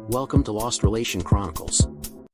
Welcome to Lost Relation Chronicles.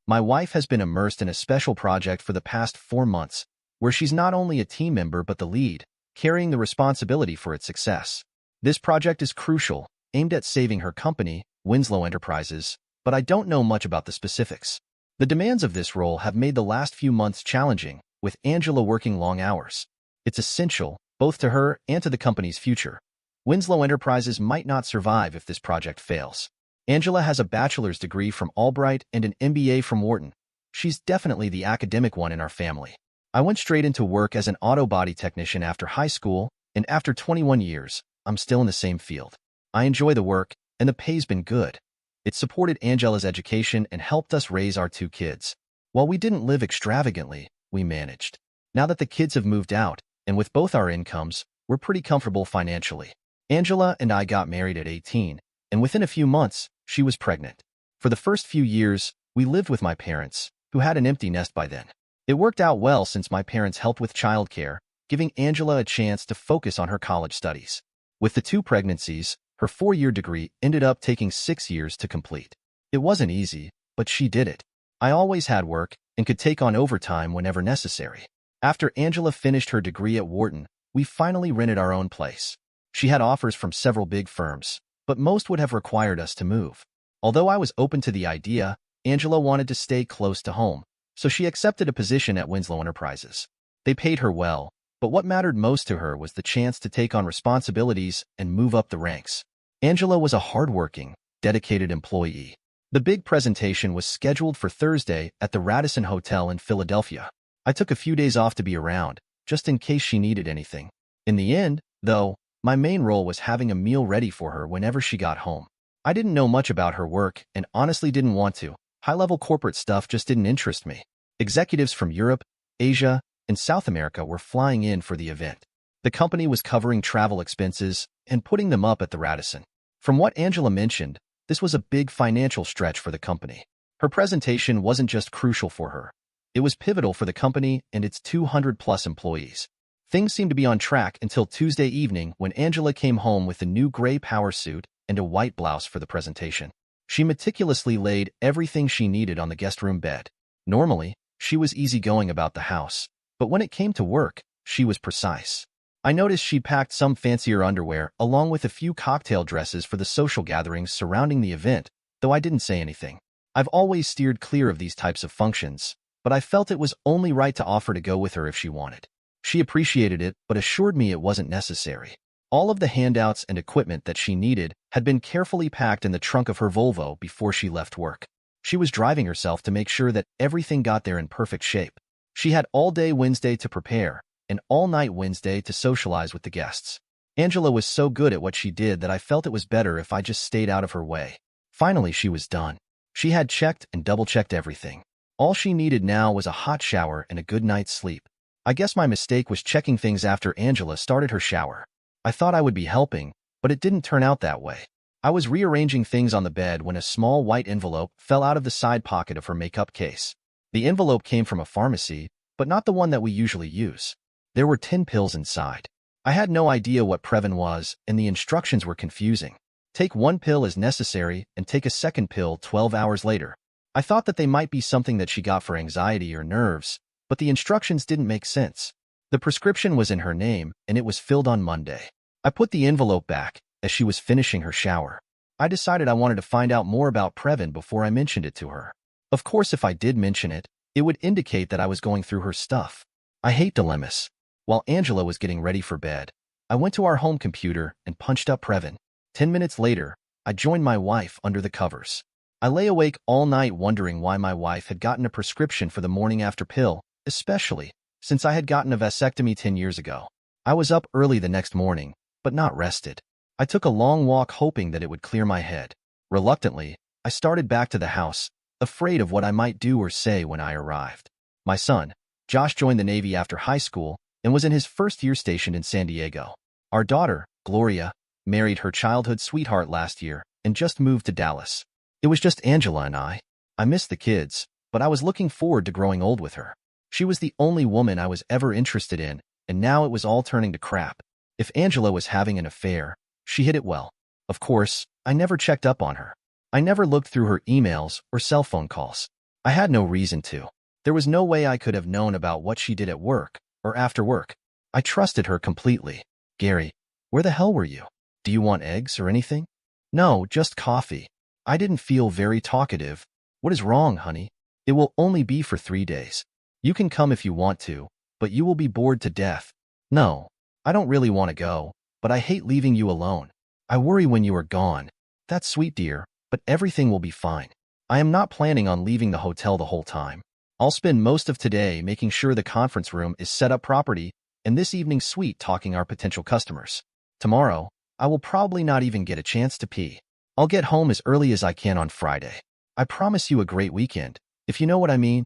My wife has been immersed in a special project for the past 4 months, where she's not only a team member but the lead, carrying the responsibility for its success. This project is crucial, aimed at saving her company, Winslow Enterprises, but I don't know much about the specifics. The demands of this role have made the last few months challenging, with Angela working long hours. It's essential, both to her and to the company's future. Winslow Enterprises might not survive if this project fails. Angela has a bachelor's degree from Albright and an MBA from Wharton. She's definitely the academic one in our family. I went straight into work as an auto body technician after high school, and after 21 years, I'm still in the same field. I enjoy the work, and the pay's been good. It supported Angela's education and helped us raise our 2 kids. While we didn't live extravagantly, we managed. Now that the kids have moved out, and with both our incomes, we're pretty comfortable financially. Angela and I got married at 18, and within a few months, she was pregnant. For the first few years, we lived with my parents, who had an empty nest by then. It worked out well since my parents helped with childcare, giving Angela a chance to focus on her college studies. With the 2 pregnancies, her 4-year degree ended up taking 6 years to complete. It wasn't easy, but she did it. I always had work and could take on overtime whenever necessary. After Angela finished her degree at Wharton, we finally rented our own place. She had offers from several big firms, but most would have required us to move. Although I was open to the idea, Angela wanted to stay close to home, so she accepted a position at Winslow Enterprises. They paid her well, but what mattered most to her was the chance to take on responsibilities and move up the ranks. Angela was a hardworking, dedicated employee. The big presentation was scheduled for Thursday at the Radisson Hotel in Philadelphia. I took a few days off to be around, just in case she needed anything. In the end, though, my main role was having a meal ready for her whenever she got home. I didn't know much about her work and honestly didn't want to. High-level corporate stuff just didn't interest me. Executives from Europe, Asia, and South America were flying in for the event. The company was covering travel expenses and putting them up at the Radisson. From what Angela mentioned, this was a big financial stretch for the company. Her presentation wasn't just crucial for her. It was pivotal for the company and its 200-plus employees. Things seemed to be on track until Tuesday evening when Angela came home with a new gray power suit and a white blouse for the presentation. She meticulously laid everything she needed on the guest room bed. Normally, she was easygoing about the house, but when it came to work, she was precise. I noticed she packed some fancier underwear along with a few cocktail dresses for the social gatherings surrounding the event, though I didn't say anything. I've always steered clear of these types of functions, but I felt it was only right to offer to go with her if she wanted. She appreciated it, but assured me it wasn't necessary. All of the handouts and equipment that she needed had been carefully packed in the trunk of her Volvo before she left work. She was driving herself to make sure that everything got there in perfect shape. She had all day Wednesday to prepare, and all night Wednesday to socialize with the guests. Angela was so good at what she did that I felt it was better if I just stayed out of her way. Finally, she was done. She had checked and double-checked everything. All she needed now was a hot shower and a good night's sleep. I guess my mistake was checking things after Angela started her shower. I thought I would be helping, but it didn't turn out that way. I was rearranging things on the bed when a small white envelope fell out of the side pocket of her makeup case. The envelope came from a pharmacy, but not the one that we usually use. There were 10 pills inside. I had no idea what Previn was, and the instructions were confusing. Take 1 pill as necessary and take a second pill 12 hours later. I thought that they might be something that she got for anxiety or nerves, but the instructions didn't make sense. The prescription was in her name, and it was filled on Monday. I put the envelope back as she was finishing her shower. I decided I wanted to find out more about Previn before I mentioned it to her. Of course, if I did mention it, it would indicate that I was going through her stuff. I hate dilemmas. While Angela was getting ready for bed, I went to our home computer and punched up Previn. 10 minutes later, I joined my wife under the covers. I lay awake all night wondering why my wife had gotten a prescription for the morning after pill, especially since I had gotten a vasectomy 10 years ago. I was up early the next morning, but not rested. I took a long walk hoping that it would clear my head. Reluctantly, I started back to the house, afraid of what I might do or say when I arrived. My son, Josh, joined the Navy after high school and was in his first year stationed in San Diego. Our daughter, Gloria, married her childhood sweetheart last year and just moved to Dallas. It was just Angela and I. I missed the kids, but I was looking forward to growing old with her. She was the only woman I was ever interested in, and now it was all turning to crap. If Angela was having an affair, she hid it well. Of course, I never checked up on her. I never looked through her emails or cell phone calls. I had no reason to. There was no way I could have known about what she did at work or after work. I trusted her completely. Gary, where the hell were you? Do you want eggs or anything? No, just coffee. I didn't feel very talkative. What is wrong, honey? It will only be for 3 days. You can come if you want to, but you will be bored to death. No, I don't really want to go, but I hate leaving you alone. I worry when you are gone. That's sweet, dear, but everything will be fine. I am not planning on leaving the hotel the whole time. I'll spend most of today making sure the conference room is set up properly and this evening sweet talking our potential customers. Tomorrow, I will probably not even get a chance to pee. I'll get home as early as I can on Friday. I promise you a great weekend, if you know what I mean.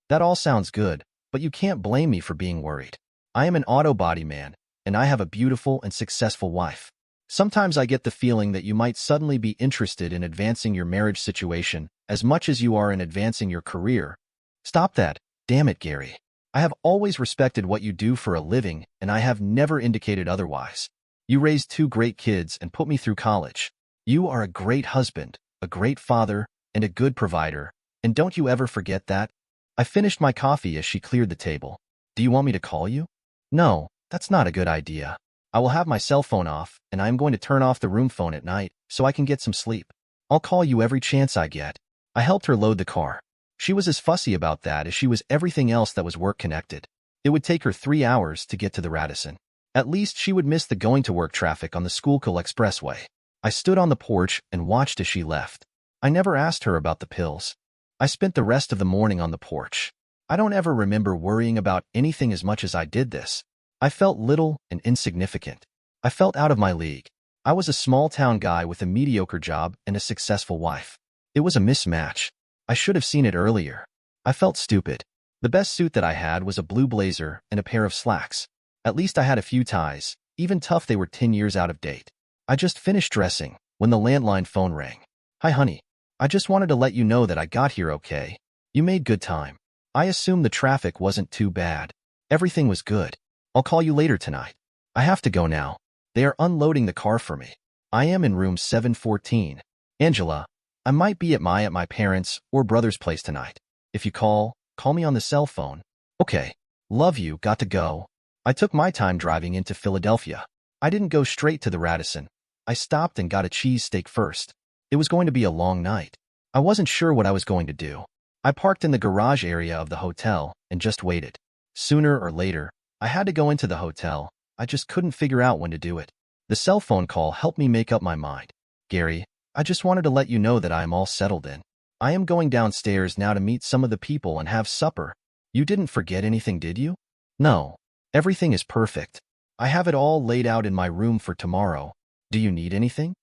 That all sounds good, but you can't blame me for being worried. I am an auto body man, and I have a beautiful and successful wife. Sometimes I get the feeling that you might suddenly be interested in advancing your marriage situation as much as you are in advancing your career. Stop that, damn it, Gary. I have always respected what you do for a living, and I have never indicated otherwise. You raised 2 great kids and put me through college. You are a great husband, a great father, and a good provider, and don't you ever forget that. I finished my coffee as she cleared the table. Do you want me to call you? No, that's not a good idea. I will have my cell phone off, and I am going to turn off the room phone at night so I can get some sleep. I'll call you every chance I get. I helped her load the car. She was as fussy about that as she was everything else that was work-connected. It would take her 3 hours to get to the Radisson. At least she would miss the going-to-work traffic on the Schuylkill Expressway. I stood on the porch and watched as she left. I never asked her about the pills. I spent the rest of the morning on the porch. I don't ever remember worrying about anything as much as I did this. I felt little and insignificant. I felt out of my league. I was a small-town guy with a mediocre job and a successful wife. It was a mismatch. I should have seen it earlier. I felt stupid. The best suit that I had was a blue blazer and a pair of slacks. At least I had a few ties, even tough they were 10 years out of date. I just finished dressing when the landline phone rang. Hi, honey. I just wanted to let you know that I got here okay. You made good time. I assumed the traffic wasn't too bad. Everything was good. I'll call you later tonight. I have to go now. They are unloading the car for me. I am in room 714. Angela, I might be at my parents' or brother's place tonight. If you call me on the cell phone. Okay. Love you, got to go. I took my time driving into Philadelphia. I didn't go straight to the Radisson. I stopped and got a cheesesteak first. It was going to be a long night. I wasn't sure what I was going to do. I parked in the garage area of the hotel and just waited. Sooner or later, I had to go into the hotel. I just couldn't figure out when to do it. The cell phone call helped me make up my mind. Gary, I just wanted to let you know that I am all settled in. I am going downstairs now to meet some of the people and have supper. You didn't forget anything, did you? No. Everything is perfect. I have it all laid out in my room for tomorrow. Do you need anything?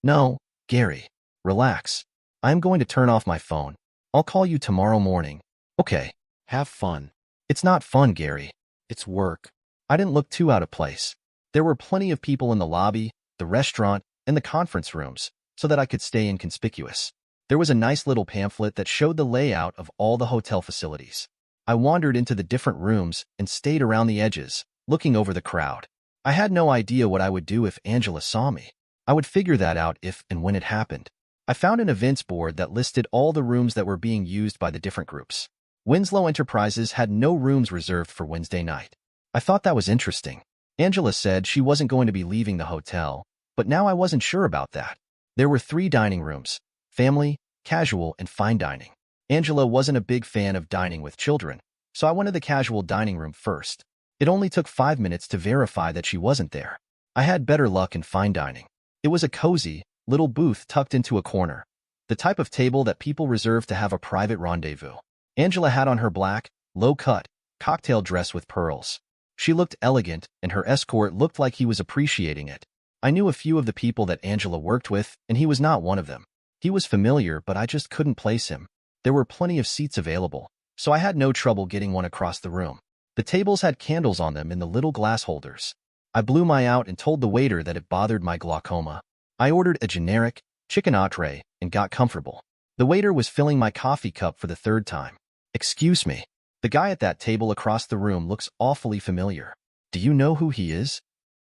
No, Gary. Relax. I am going to turn off my phone. I'll call you tomorrow morning. Okay. Have fun. It's not fun, Gary. It's work. I didn't look too out of place. There were plenty of people in the lobby, the restaurant, and the conference rooms, so that I could stay inconspicuous. There was a nice little pamphlet that showed the layout of all the hotel facilities. I wandered into the different rooms and stayed around the edges, looking over the crowd. I had no idea what I would do if Angela saw me. I would figure that out if and when it happened. I found an events board that listed all the rooms that were being used by the different groups. Winslow Enterprises had no rooms reserved for Wednesday night. I thought that was interesting. Angela said she wasn't going to be leaving the hotel, but now I wasn't sure about that. There were 3 dining rooms: family, casual, and fine dining. Angela wasn't a big fan of dining with children, so I went to the casual dining room first. It only took 5 minutes to verify that she wasn't there. I had better luck in fine dining. It was a cozy, little booth tucked into a corner, the type of table that people reserve to have a private rendezvous. Angela had on her black, low-cut, cocktail dress with pearls. She looked elegant, and her escort looked like he was appreciating it. I knew a few of the people that Angela worked with, and he was not one of them. He was familiar, but I just couldn't place him. There were plenty of seats available, so I had no trouble getting one across the room. The tables had candles on them in the little glass holders. I blew my out and told the waiter that it bothered my glaucoma. I ordered a generic chicken entree and got comfortable. The waiter was filling my coffee cup for the 3rd time. Excuse me. The guy at that table across the room looks awfully familiar. Do you know who he is?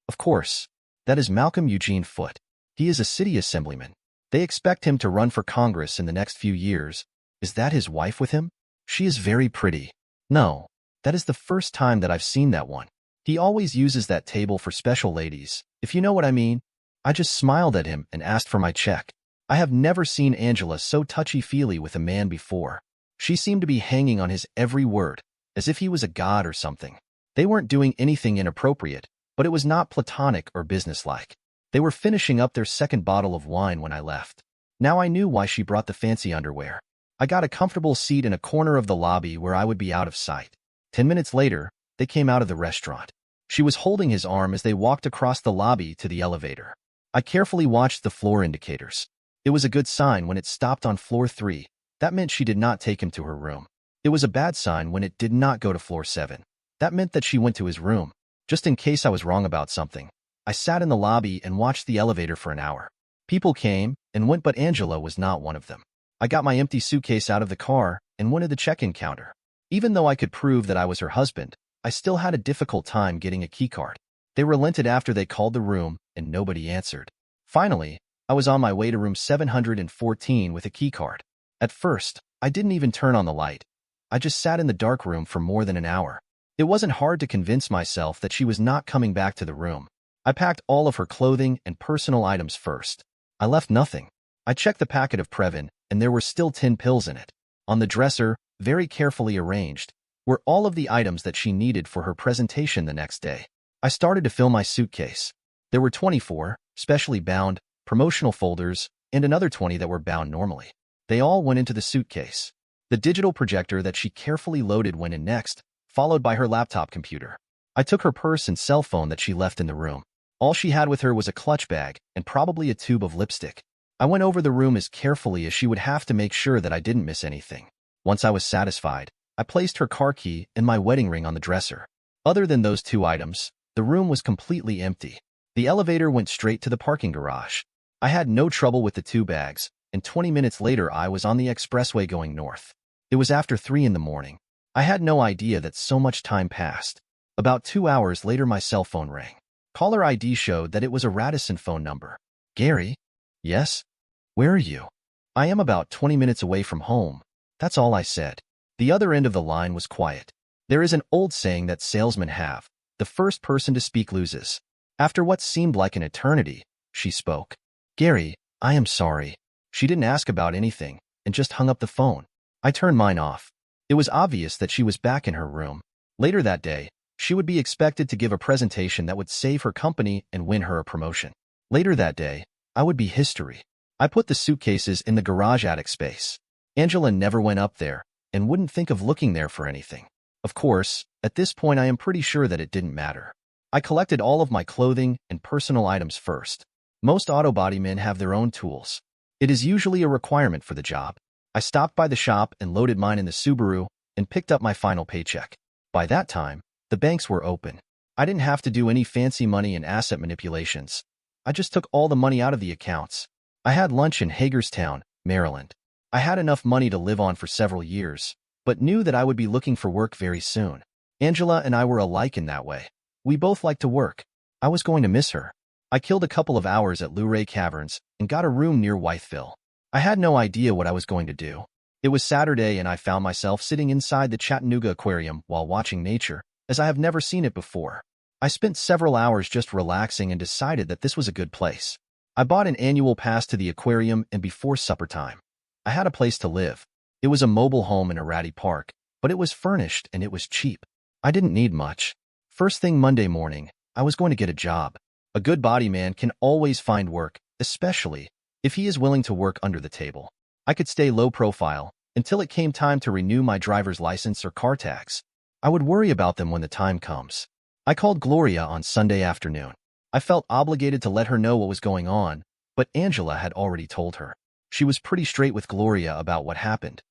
Of course. That is Malcolm Eugene Foote. He is a city assemblyman. They expect him to run for Congress in the next few years. Is that his wife with him? She is very pretty. No, that is the first time that I've seen that one. He always uses that table for special ladies, if you know what I mean. I just smiled at him and asked for my check. I have never seen Angela so touchy-feely with a man before. She seemed to be hanging on his every word, as if he was a god or something. They weren't doing anything inappropriate, but it was not platonic or businesslike. They were finishing up their second bottle of wine when I left. Now I knew why she brought the fancy underwear. I got a comfortable seat in a corner of the lobby where I would be out of sight. 10 minutes later, they came out of the restaurant. She was holding his arm as they walked across the lobby to the elevator. I carefully watched the floor indicators. It was a good sign when it stopped on floor 3. That meant she did not take him to her room. It was a bad sign when it did not go to floor 7. That meant that she went to his room. Just in case I was wrong about something, I sat in the lobby and watched the elevator for an hour. People came and went, but Angela was not one of them. I got my empty suitcase out of the car and went to the check-in counter. Even though I could prove that I was her husband, I still had a difficult time getting a keycard. They relented after they called the room and nobody answered. Finally, I was on my way to room 714 with a keycard. At first, I didn't even turn on the light. I just sat in the dark room for more than an hour. It wasn't hard to convince myself that she was not coming back to the room. I packed all of her clothing and personal items first. I left nothing. I checked the packet of Previn, and there were still 10 pills in it. On the dresser, very carefully arranged, were all of the items that she needed for her presentation the next day. I started to fill my suitcase. There were 24, specially bound, promotional folders, and another 20 that were bound normally. They all went into the suitcase. The digital projector that she carefully loaded went in next, followed by her laptop computer. I took her purse and cell phone that she left in the room. All she had with her was a clutch bag and probably a tube of lipstick. I went over the room as carefully as she would have to make sure that I didn't miss anything. Once I was satisfied, I placed her car key and my wedding ring on the dresser. Other than those 2 items, the room was completely empty. The elevator went straight to the parking garage. I had no trouble with the 2 bags, and 20 minutes later I was on the expressway going north. It was after 3 in the morning. I had no idea that so much time passed. About 2 hours later my cell phone rang. Caller ID showed that it was a Radisson phone number. Gary? Yes? Where are you? I am about 20 minutes away from home. That's all I said. The other end of the line was quiet. There is an old saying that salesmen have: the first person to speak loses. After what seemed like an eternity, she spoke. Gary, I am sorry. She didn't ask about anything and just hung up the phone. I turned mine off. It was obvious that she was back in her room. Later that day, she would be expected to give a presentation that would save her company and win her a promotion. Later that day, I would be history. I put the suitcases in the garage attic space. Angela never went up there and wouldn't think of looking there for anything. Of course, at this point I am pretty sure that it didn't matter. I collected all of my clothing and personal items first. Most auto body men have their own tools. It is usually a requirement for the job. I stopped by the shop and loaded mine in the Subaru and picked up my final paycheck. By that time, the banks were open. I didn't have to do any fancy money and asset manipulations. I just took all the money out of the accounts. I had lunch in Hagerstown, Maryland. I had enough money to live on for several years, but knew that I would be looking for work very soon. Angela and I were alike in that way. We both liked to work. I was going to miss her. I killed a couple of hours at Luray Caverns and got a room near Wytheville. I had no idea what I was going to do. It was Saturday and I found myself sitting inside the Chattanooga Aquarium while watching nature, as I have never seen it before. I spent several hours just relaxing and decided that this was a good place. I bought an annual pass to the aquarium, and before supper time, I had a place to live. It was a mobile home in a ratty park, but it was furnished and it was cheap. I didn't need much. First thing Monday morning, I was going to get a job. A good body man can always find work, especially if he is willing to work under the table. I could stay low profile until it came time to renew my driver's license or car tags. I would worry about them when the time comes. I called Gloria on Sunday afternoon. I felt obligated to let her know what was going on, but Angela had already told her. She was pretty straight with Gloria about what happened.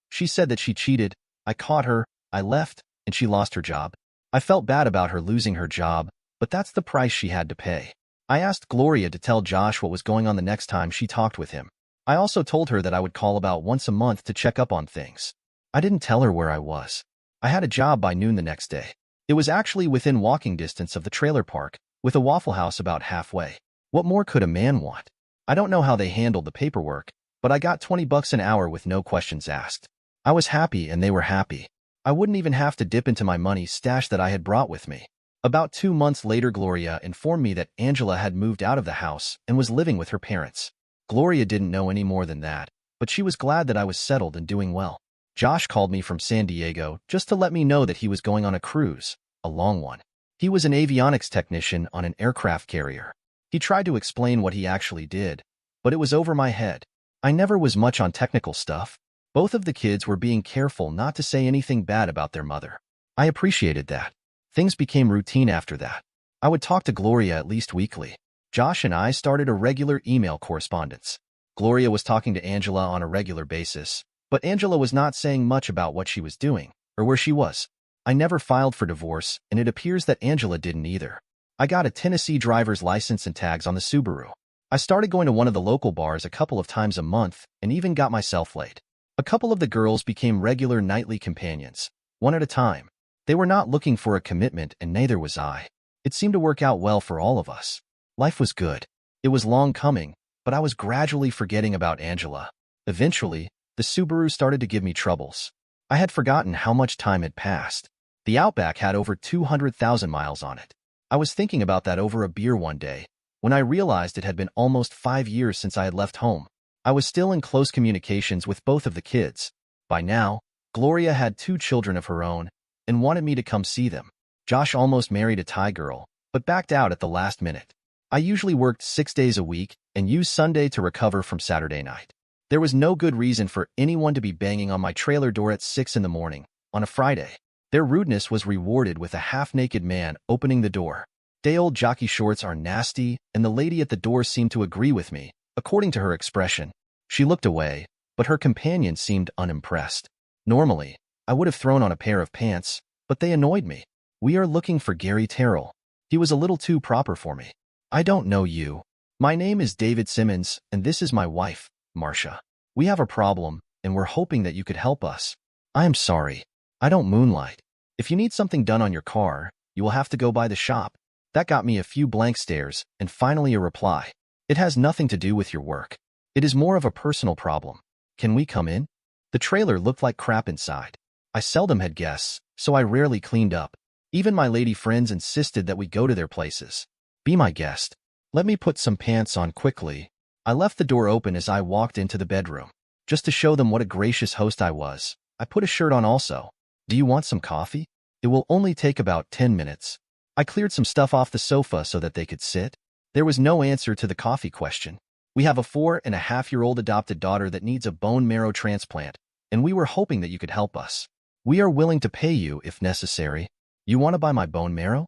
She said that she cheated, I caught her, I left, and she lost her job. I felt bad about her losing her job, but that's the price she had to pay. I asked Gloria to tell Josh what was going on the next time she talked with him. I also told her that I would call about once a month to check up on things. I didn't tell her where I was. I had a job by noon the next day. It was actually within walking distance of the trailer park, with a Waffle House about halfway. What more could a man want? I don't know how they handled the paperwork, but I got $20 an hour with no questions asked. I was happy and they were happy. I wouldn't even have to dip into my money stash that I had brought with me. About 2 months later, Gloria informed me that Angela had moved out of the house and was living with her parents. Gloria didn't know any more than that, but she was glad that I was settled and doing well. Josh called me from San Diego just to let me know that he was going on a cruise, a long one. He was an avionics technician on an aircraft carrier. He tried to explain what he actually did, but it was over my head. I never was much on technical stuff. Both of the kids were being careful not to say anything bad about their mother. I appreciated that. Things became routine after that. I would talk to Gloria at least weekly. Josh and I started a regular email correspondence. Gloria was talking to Angela on a regular basis, but Angela was not saying much about what she was doing or where she was. I never filed for divorce, and it appears that Angela didn't either. I got a Tennessee driver's license and tags on the Subaru. I started going to one of the local bars a couple of times a month and even got myself laid. A couple of the girls became regular nightly companions, one at a time. They were not looking for a commitment, and neither was I. It seemed to work out well for all of us. Life was good. It was long coming, but I was gradually forgetting about Angela. Eventually, the Subaru started to give me troubles. I had forgotten how much time had passed. The Outback had over 200,000 miles on it. I was thinking about that over a beer one day, when I realized it had been almost 5 years since I had left home. I was still in close communications with both of the kids. By now, Gloria had 2 children of her own and wanted me to come see them. Josh almost married a Thai girl, but backed out at the last minute. I usually worked 6 days a week and used Sunday to recover from Saturday night. There was no good reason for anyone to be banging on my trailer door at 6 in the morning on a Friday. Their rudeness was rewarded with a half-naked man opening the door. Day-old jockey shorts are nasty, and the lady at the door seemed to agree with me, according to her expression. She looked away, but her companion seemed unimpressed. Normally, I would have thrown on a pair of pants, but they annoyed me. We are looking for Gary Terrell. He was a little too proper for me. I don't know you. My name is David Simmons, and this is my wife, Marcia. We have a problem, and we're hoping that you could help us. I am sorry. I don't moonlight. If you need something done on your car, you will have to go by the shop. That got me a few blank stares and finally a reply. It has nothing to do with your work. It is more of a personal problem. Can we come in? The trailer looked like crap inside. I seldom had guests, so I rarely cleaned up. Even my lady friends insisted that we go to their places. Be my guest. Let me put some pants on quickly. I left the door open as I walked into the bedroom. Just to show them what a gracious host I was, I put a shirt on also. Do you want some coffee? It will only take about 10 minutes. I cleared some stuff off the sofa so that they could sit. There was no answer to the coffee question. We have a 4.5-year-old adopted daughter that needs a bone marrow transplant, and we were hoping that you could help us. We are willing to pay you if necessary. You want to buy my bone marrow?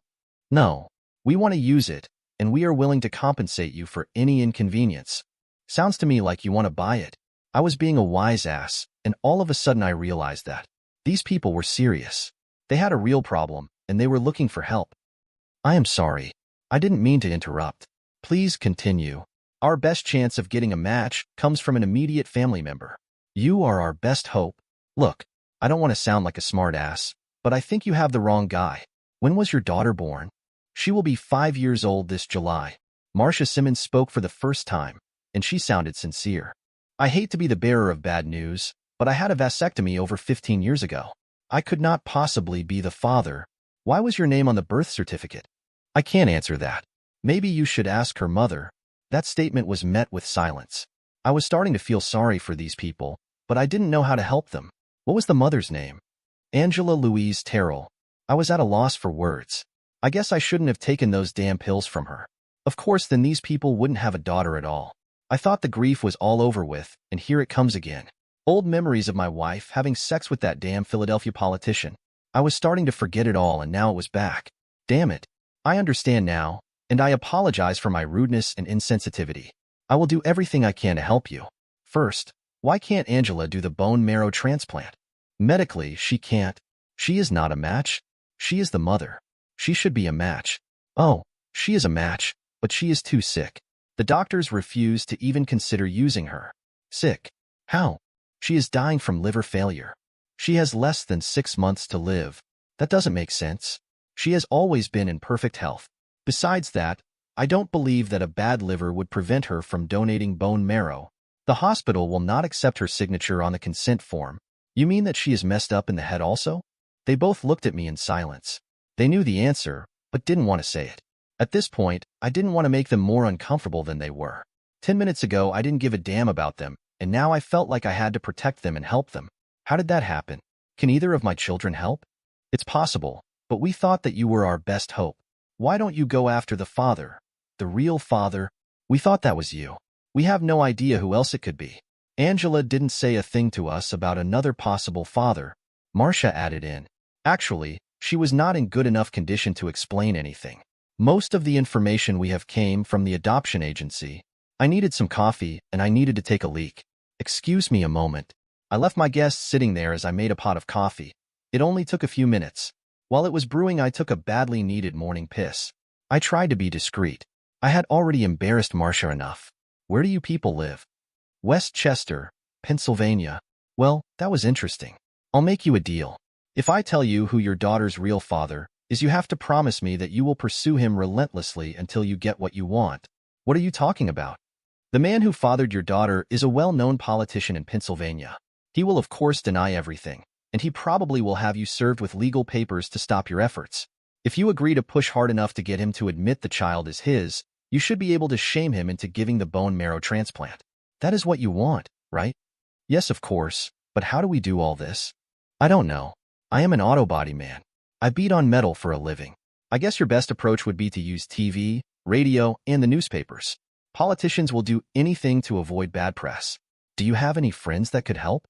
No. We want to use it, and we are willing to compensate you for any inconvenience. Sounds to me like you want to buy it. I was being a wise ass, and all of a sudden I realized that these people were serious. They had a real problem, and they were looking for help. I am sorry. I didn't mean to interrupt. Please continue. Our best chance of getting a match comes from an immediate family member. You are our best hope. Look, I don't want to sound like a smart ass, but I think you have the wrong guy. When was your daughter born? She will be 5 years old this July. Marcia Simmons spoke for the first time, and she sounded sincere. I hate to be the bearer of bad news, but I had a vasectomy over 15 years ago. I could not possibly be the father. Why was your name on the birth certificate? I can't answer that. Maybe you should ask her mother. That statement was met with silence. I was starting to feel sorry for these people, but I didn't know how to help them. What was the mother's name? Angela Louise Terrell. I was at a loss for words. I guess I shouldn't have taken those damn pills from her. Of course, then these people wouldn't have a daughter at all. I thought the grief was all over with, and here it comes again. Old memories of my wife having sex with that damn Philadelphia politician. I was starting to forget it all, and now it was back. Damn it. I understand now, and I apologize for my rudeness and insensitivity. I will do everything I can to help you. First, why can't Angela do the bone marrow transplant? Medically, she can't. She is not a match. She is the mother. She should be a match. Oh, she is a match, but she is too sick. The doctors refuse to even consider using her. Sick? How? She is dying from liver failure. She has less than 6 months to live. That doesn't make sense. She has always been in perfect health. Besides that, I don't believe that a bad liver would prevent her from donating bone marrow. The hospital will not accept her signature on the consent form. You mean that she is messed up in the head also? They both looked at me in silence. They knew the answer, but didn't want to say it. At this point, I didn't want to make them more uncomfortable than they were. 10 minutes ago, I didn't give a damn about them, and now I felt like I had to protect them and help them. How did that happen? Can either of my children help? It's possible, but we thought that you were our best hope. Why don't you go after the father? The real father? We thought that was you. We have no idea who else it could be. Angela didn't say a thing to us about another possible father. Marcia added in. Actually, she was not in good enough condition to explain anything. Most of the information we have came from the adoption agency. I needed some coffee, and I needed to take a leak. Excuse me a moment. I left my guests sitting there as I made a pot of coffee. It only took a few minutes. While it was brewing, I took a badly needed morning piss. I tried to be discreet. I had already embarrassed Marcia enough. Where do you people live? Westchester, Pennsylvania. Well, that was interesting. I'll make you a deal. If I tell you who your daughter's real father is, you have to promise me that you will pursue him relentlessly until you get what you want. What are you talking about? The man who fathered your daughter is a well-known politician in Pennsylvania. He will of course deny everything, and he probably will have you served with legal papers to stop your efforts. If you agree to push hard enough to get him to admit the child is his, you should be able to shame him into giving the bone marrow transplant. That is what you want, right? Yes, of course, but how do we do all this? I don't know. I am an auto body man. I beat on metal for a living. I guess your best approach would be to use TV, radio, and the newspapers. Politicians will do anything to avoid bad press. Do you have any friends that could help?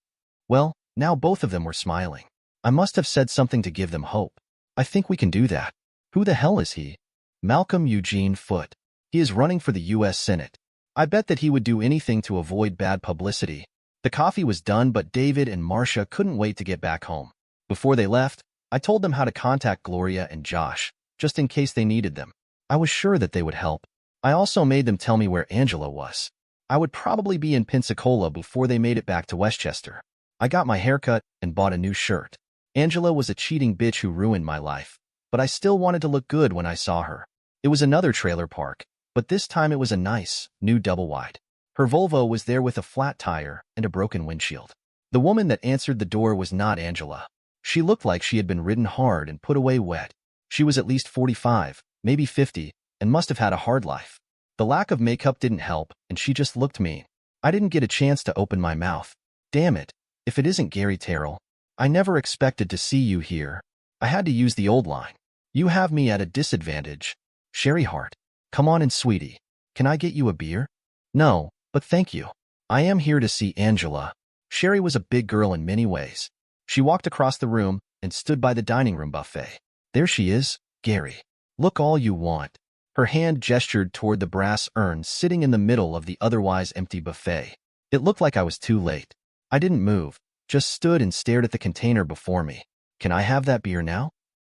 Well, now both of them were smiling. I must have said something to give them hope. I think we can do that. Who the hell is he? Malcolm Eugene Foote. He is running for the U.S. Senate. I bet that he would do anything to avoid bad publicity. The coffee was done, but David and Marcia couldn't wait to get back home. Before they left, I told them how to contact Gloria and Josh, just in case they needed them. I was sure that they would help. I also made them tell me where Angela was. I would probably be in Pensacola before they made it back to Westchester. I got my haircut and bought a new shirt. Angela was a cheating bitch who ruined my life, but I still wanted to look good when I saw her. It was another trailer park, but this time it was a nice, new double-wide. Her Volvo was there with a flat tire and a broken windshield. The woman that answered the door was not Angela. She looked like she had been ridden hard and put away wet. She was at least 45, maybe 50, and must have had a hard life. The lack of makeup didn't help, and she just looked mean. I didn't get a chance to open my mouth. Damn it, if it isn't Gary Terrell. I never expected to see you here. I had to use the old line. You have me at a disadvantage. Sherry Hart. Come on in, sweetie. Can I get you a beer? No, but thank you. I am here to see Angela. Sherry was a big girl in many ways. She walked across the room and stood by the dining room buffet. There she is, Gary. Look all you want. Her hand gestured toward the brass urn sitting in the middle of the otherwise empty buffet. It looked like I was too late. I didn't move, just stood and stared at the container before me. Can I have that beer now?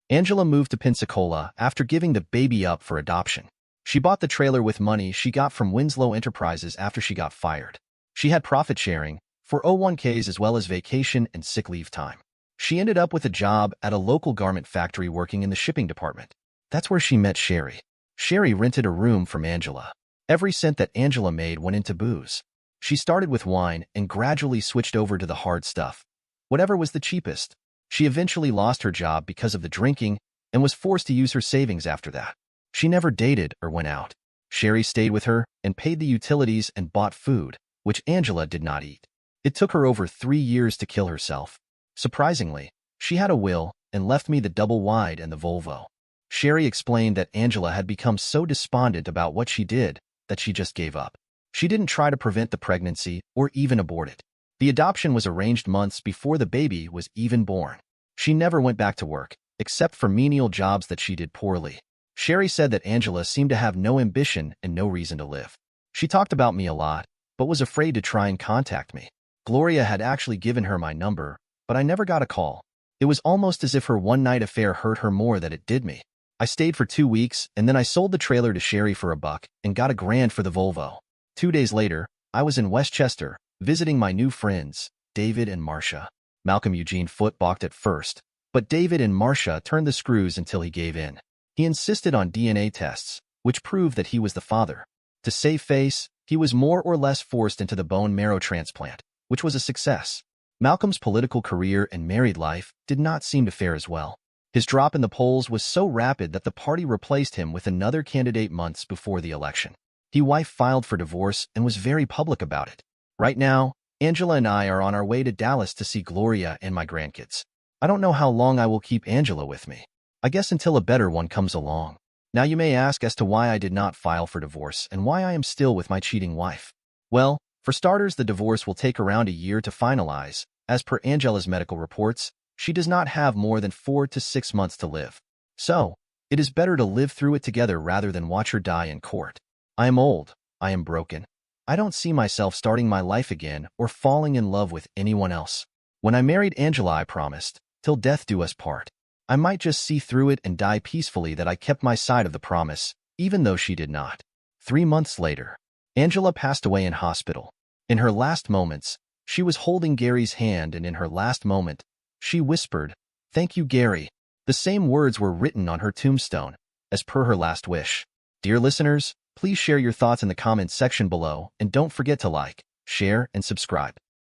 Angela moved to Pensacola after giving the baby up for adoption. She bought the trailer with money she got from Winslow Enterprises after she got fired. She had profit sharing, 401ks as well as vacation and sick leave time. She ended up with a job at a local garment factory working in the shipping department. That's where she met Sherry. Sherry rented a room from Angela. Every cent that Angela made went into booze. She started with wine and gradually switched over to the hard stuff. Whatever was the cheapest. She eventually lost her job because of the drinking and was forced to use her savings after that. She never dated or went out. Sherry stayed with her and paid the utilities and bought food, which Angela did not eat. It took her over 3 years to kill herself. Surprisingly, she had a will and left me the double wide and the Volvo. Sherry explained that Angela had become so despondent about what she did that she just gave up. She didn't try to prevent the pregnancy or even abort it. The adoption was arranged months before the baby was even born. She never went back to work, except for menial jobs that she did poorly. Sherry said that Angela seemed to have no ambition and no reason to live. She talked about me a lot, but was afraid to try and contact me. Gloria had actually given her my number, but I never got a call. It was almost as if her one-night affair hurt her more than it did me. I stayed for 2 weeks, and then I sold the trailer to Sherry for $1 and got $1,000 for the Volvo. 2 days later, I was in Westchester, visiting my new friends, David and Marcia. Malcolm Eugene Foote balked at first, but David and Marcia turned the screws until he gave in. He insisted on DNA tests, which proved that he was the father. To save face, he was more or less forced into the bone marrow transplant, which was a success. Malcolm's political career and married life did not seem to fare as well. His drop in the polls was so rapid that the party replaced him with another candidate months before the election. His wife filed for divorce and was very public about it. Right now, Angela and I are on our way to Dallas to see Gloria and my grandkids. I don't know how long I will keep Angela with me. I guess until a better one comes along. Now you may ask as to why I did not file for divorce and why I am still with my cheating wife. Well, for starters, the divorce will take around a year to finalize. As per Angela's medical reports, she does not have more than 4 to 6 months to live. So, it is better to live through it together rather than watch her die in court. I am old. I am broken. I don't see myself starting my life again or falling in love with anyone else. When I married Angela, I promised, till death do us part. I might just see through it and die peacefully that I kept my side of the promise, even though she did not. 3 months later, Angela passed away in hospital. In her last moments, she was holding Gary's hand, and in her last moment, she whispered, "Thank you, Gary." The same words were written on her tombstone, as per her last wish. Dear listeners, please share your thoughts in the comments section below, and don't forget to like, share, and subscribe.